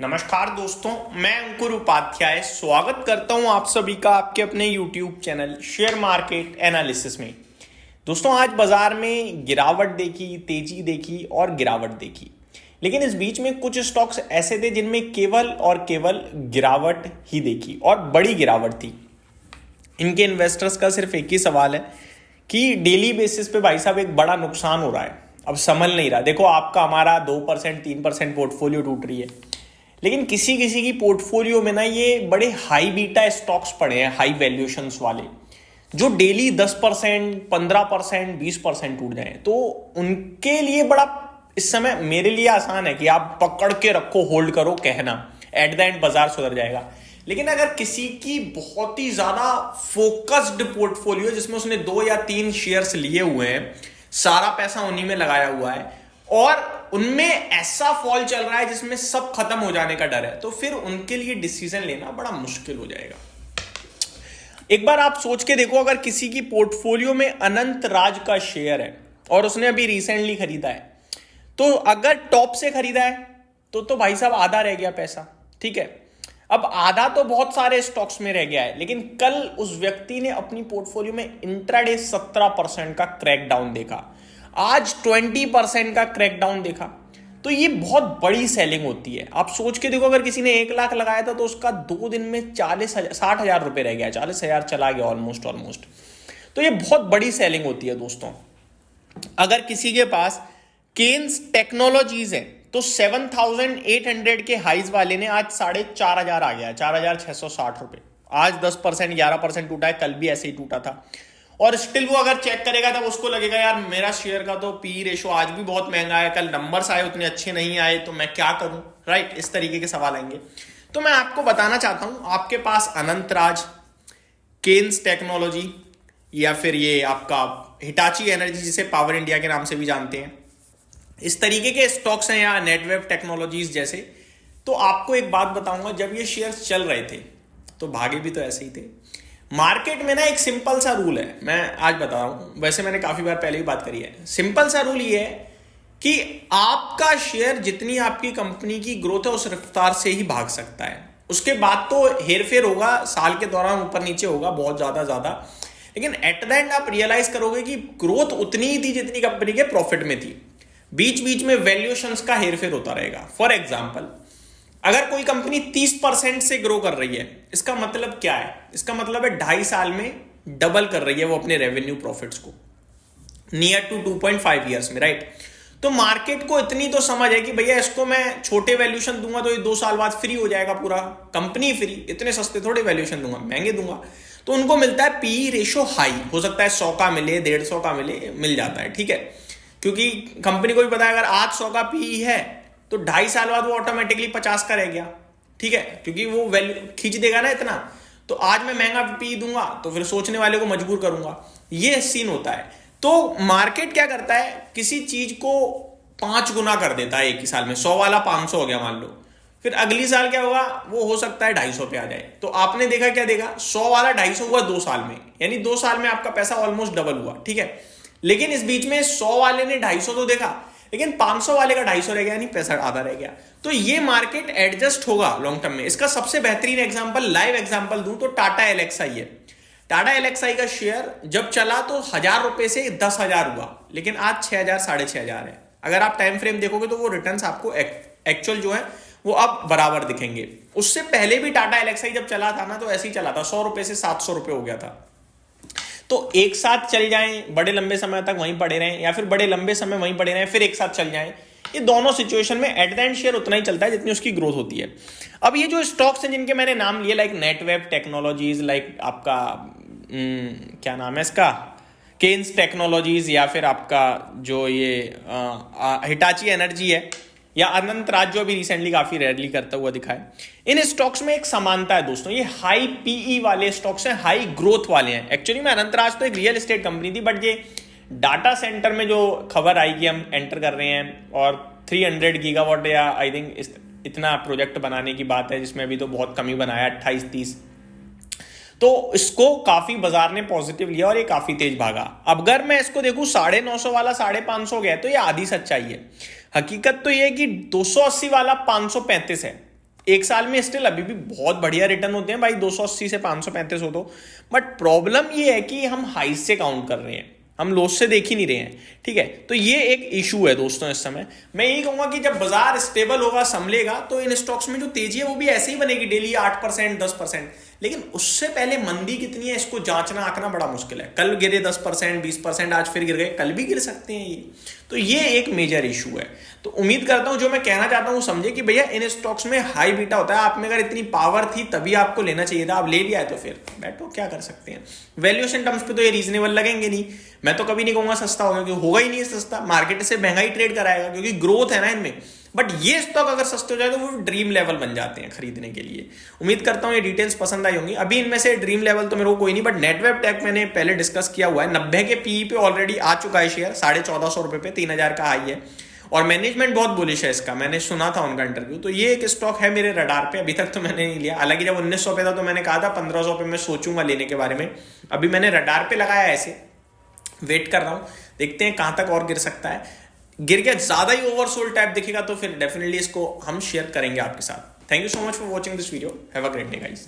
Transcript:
नमस्कार दोस्तों, मैं अंकुर उपाध्याय स्वागत करता हूं आप सभी का आपके अपने YouTube channel share market analysis में। दोस्तों, आज बाजार में गिरावट देखी, तेजी देखी और गिरावट देखी, लेकिन इस बीच में कुछ स्टॉक्स ऐसे थे जिनमें केवल और केवल गिरावट ही देखी और बड़ी गिरावट थी। इनके इन्वेस्टर्स का सिर्फ एक ही सवाल है कि डेली बेसिस पे भाई साहब एक बड़ा नुकसान हो रहा है, अब संभल नहीं रहा। देखो, आपका हमारा 2% 3% पोर्टफोलियो टूट रही है, लेकिन किसी किसी की पोर्टफोलियो में ना ये बड़े हाई बीटा स्टॉक्स पड़े हैं, हाई वैल्यूएशंस वाले, जो डेली 10% 15% 20% टूट जाएं। तो उनके लिए बड़ा इस समय मेरे लिए आसान है कि आप पकड़ के रखो, होल्ड करो, कहना एट द एंड बाजार सुधर जाएगा। लेकिन अगर किसी की बहुत ही ज्यादा फोकस्ड पोर्टफोलियो जिसमें उसने 2 या 3 शेयर्स लिए हुए हैं, सारा पैसा उन्हीं में लगाया हुआ है और उनमें ऐसा फॉल चल रहा है जिसमें सब खत्म हो जाने का डर है, तो फिर उनके लिए डिसीजन लेना बड़ा मुश्किल हो जाएगा। एक बार आप सोच के देखो, अगर किसी की पोर्टफोलियो में अनंत राज का शेयर है और उसने अभी रिसेंटली खरीदा है, तो अगर टॉप से खरीदा है तो भाई साहब आधा रह गया पैसा, ठीक है। अब आधा तो बहुत सारे स्टॉक्स में रह गया है, लेकिन कल उस व्यक्ति ने अपनी पोर्टफोलियो में इंट्राडे 17% का क्रैकडाउन देखा, आज 20% का क्रैकडाउन देखा, तो ये बहुत बड़ी सेलिंग होती है। आप सोच के देखो, अगर किसी ने 1 लाख लगाया था तो उसका 2 दिन में 60,000 रुपए रह गया, 40,000 चला गया ऑलमोस्ट। तो ये बहुत बड़ी सेलिंग होती है दोस्तों। अगर किसी के पास केन्स टेक्नोलॉजीज है तो 7,800 के हाइज वाले ने आज 4,500 आ गया, 4,660 रुपए। आज 10% 11% टूटा है, कल भी ऐसे ही टूटा था। और स्टिल वो अगर चेक करेगा तब उसको लगेगा यार मेरा शेयर का तो पी रेशो आज भी बहुत महंगा है, कल नंबर्स आए उतने अच्छे नहीं आए, तो मैं क्या करूं, राइट। इस तरीके के सवाल आएंगे। तो मैं आपको बताना चाहता हूं, आपके पास अनंत राज, केन्स टेक्नोलॉजी या फिर ये आपका हिटाची एनर्जी जिसे पावर इंडिया के नाम से भी जानते हैं, इस तरीके के स्टॉक्स हैं, या नेटवेव टेक्नोलॉजीज जैसे। तो आपको एक बात बताऊंगा, जब ये शेयर्स चल रहे थे तो भागे भी तो ऐसे ही थे। मार्केट में ना एक सिंपल सा रूल है, मैं आज बता रहा हूं, वैसे मैंने काफी बार पहले भी बात करी है। सिंपल सा रूल ये है कि आपका शेयर जितनी आपकी कंपनी की ग्रोथ है उस रफ्तार से ही भाग सकता है। उसके बाद तो हेरफेर होगा, साल के दौरान ऊपर नीचे होगा बहुत ज्यादा, लेकिन एट द एंड आप रियलाइज करोगे कि ग्रोथ उतनी ही थी जितनी कंपनी के प्रॉफिट में थी। बीच बीच में वैल्यूएशंस का हेरफेर होता रहेगा। फॉर एग्जाम्पल, अगर कोई कंपनी 30% से ग्रो कर रही है, इसका मतलब क्या है? इसका मतलब है 2.5 साल में डबल कर रही है वो अपने रेवेन्यू प्रॉफिट्स को, नियर टू 2.5 ईयर्स में, राइट। तो मार्केट को इतनी तो समझ है कि भैया इसको मैं छोटे वैल्यूएशन दूंगा तो ये 2 साल बाद फ्री हो जाएगा, पूरा कंपनी फ्री, इतने सस्ते थोड़े वैल्यूएशन दूंगा, महंगे दूंगा। तो उनको मिलता है पी रेशो हाई, हो सकता है 100 का मिले, 150 का मिले, मिल जाता है, ठीक है। क्योंकि कंपनी को भी पता है अगर आज 100 का पी है तो 2.5 साल बाद वो ऑटोमेटिकली 50 का रह गया, ठीक है, क्योंकि वो वैल्यू खींच देगा ना इतना। तो आज मैं महंगा पी दूंगा तो फिर सोचने वाले को मजबूर करूंगा, ये सीन होता है। तो मार्केट क्या करता है, किसी चीज को 5 गुना कर देता है एक ही साल में। 100 वाला 500 हो गया मान लो, फिर अगली साल क्या होगा, वो हो सकता है 250 पे आ जाए। तो आपने देखा क्या देखा, 100 वाला 250 हुआ 2 साल में, यानी 2 साल में आपका पैसा ऑलमोस्ट डबल हुआ, ठीक है। लेकिन इस बीच में 100 वाले ने 250 तो देखा, लेकिन 500 वाले का 250 रह गया, यानी पैसा आधा रह गया। तो ये मार्केट एडजस्ट होगा लॉन्ग टर्म में। इसका सबसे बेहतरीन एग्जांपल, लाइव एग्जांपल दूं तो टाटा एलएक्सआई है। टाटा एलएक्सआई का शेयर जब चला तो 1,000 रुपए से 10,000 हुआ, लेकिन आज 6,000 6,500 है। अगर आप टाइम फ्रेम देखोगे तो वो रिटर्न्स आपको एक्चुअल जो है वो अब बराबर दिखेंगे। उससे पहले भी टाटा एलएक्सआई जब चला था ना तो ऐसे ही चला था, 100 रुपए से 700 रुपए हो गया था। तो एक साथ चल जाएं, बड़े लंबे समय तक वहीं पड़े रहें, या फिर बड़े लंबे समय वहीं पड़े रहें फिर एक साथ चल जाएं, ये दोनों सिचुएशन में एट द एंड शेयर उतना ही चलता है जितनी उसकी ग्रोथ होती है। अब ये जो स्टॉक्स हैं जिनके मैंने नाम लिए, लाइक नेटवेव टेक्नोलॉजीज, लाइक आपका क्या नाम है इसका, केन्स टेक्नोलॉजीज, या फिर आपका जो ये हिटाची एनर्जी है, या अनंत राज जो अभी रिसेंटली काफी रेयरली करता हुआ दिखा है, इन स्टॉक्स में एक समानता है दोस्तों, ये हाई पीई वाले स्टॉक्स हैं, हाई ग्रोथ वाले हैं। एक्चुअली में अनंत राज तो एक रियल एस्टेट कंपनी थी, बट ये डाटा सेंटर में जो खबर आई कि हम एंटर कर रहे हैं और 300 गीगावाट या आई थिंक इतना प्रोजेक्ट बनाने की बात है, जिसमें अभी तो बहुत कम ही बनाया 28-30, तो इसको काफी बाजार ने पॉजिटिव लिया और ये काफी तेज भागा। अब अगर मैं इसको देखूं 950 वाला 550 गया तो ये आधी सच्चाई है। हकीकत तो ये है कि 280 वाला 535 है, एक साल में स्टिल अभी भी बहुत बढ़िया रिटर्न होते हैं भाई, 280 से 535 हो तो। बट प्रॉब्लम ये है कि हम हाई से काउंट कर रहे हैं, हम लोस से देख ही नहीं रहे हैं, ठीक है। तो ये एक इशू है दोस्तों इस समय। मैं यही कहूंगा कि जब बाजार स्टेबल होगा, संभलेगा, तो इन स्टॉक्स में जो तेजी है वो भी ऐसे ही बनेगी, डेली 8% 10%। लेकिन उससे पहले मंदी कितनी है इसको जांचना आंकना बड़ा मुश्किल है। कल गिरे 10% 20%, आज फिर गिर गए, कल भी गिर सकते हैं ये। तो ये एक मेजर इशू है। तो उम्मीद करता हूं जो मैं कहना चाहता हूं समझे कि भैया इन स्टॉक्स में हाई बीटा होता है। आप में अगर इतनी पावर थी तभी आपको लेना चाहिए था, आप ले लिया है तो फिर बैठो, क्या कर सकते हैं। वैल्यूएशन टर्म्स पे तो ये रीजनेबल लगेंगे नहीं। मैं तो कभी नहीं कहूंगा सस्ता होगा, क्योंकि होगा ही नहीं सस्ता, मार्केट से महंगा ही ट्रेड कराएगा, क्योंकि ग्रोथ है ना इनमें। बट ये स्टॉक अगर सस्ते हो जाए तो वो ड्रीम लेवल बन जाते हैं खरीदने के लिए। उम्मीद करता हूं ये डिटेल्स पसंद आई होंगी। अभी इनमें से ड्रीम लेवल तो मेरे को कोई नहीं, बट नेटवेब टेक मैंने पहले डिस्कस किया हुआ है। 90 के पीई पे ऑलरेडी आ चुका है शेयर, 1450 रुपए पे, 3000 का हाई है, और मैनेजमेंट बहुत बुलिश है इसका। मैंने सुना था उनका इंटरव्यू, तो ये एक स्टॉक है मेरे रडार पे। अभी तक तो मैंने नहीं लिया, हालांकि जब 1900 पे था तो मैंने कहा था 1500 पे मैं सोचूंगा लेने के बारे में। अभी मैंने रडार पे लगाया, ऐसे वेट कर रहा हूं, देखते हैं कहां तक और गिर सकता है। गिर गया, ज्यादा ही ओवरसोल्ड टाइप दिखेगा तो फिर डेफिनेटली इसको हम शेयर करेंगे आपके साथ। Thank you so much for watching this video. Have a great day guys.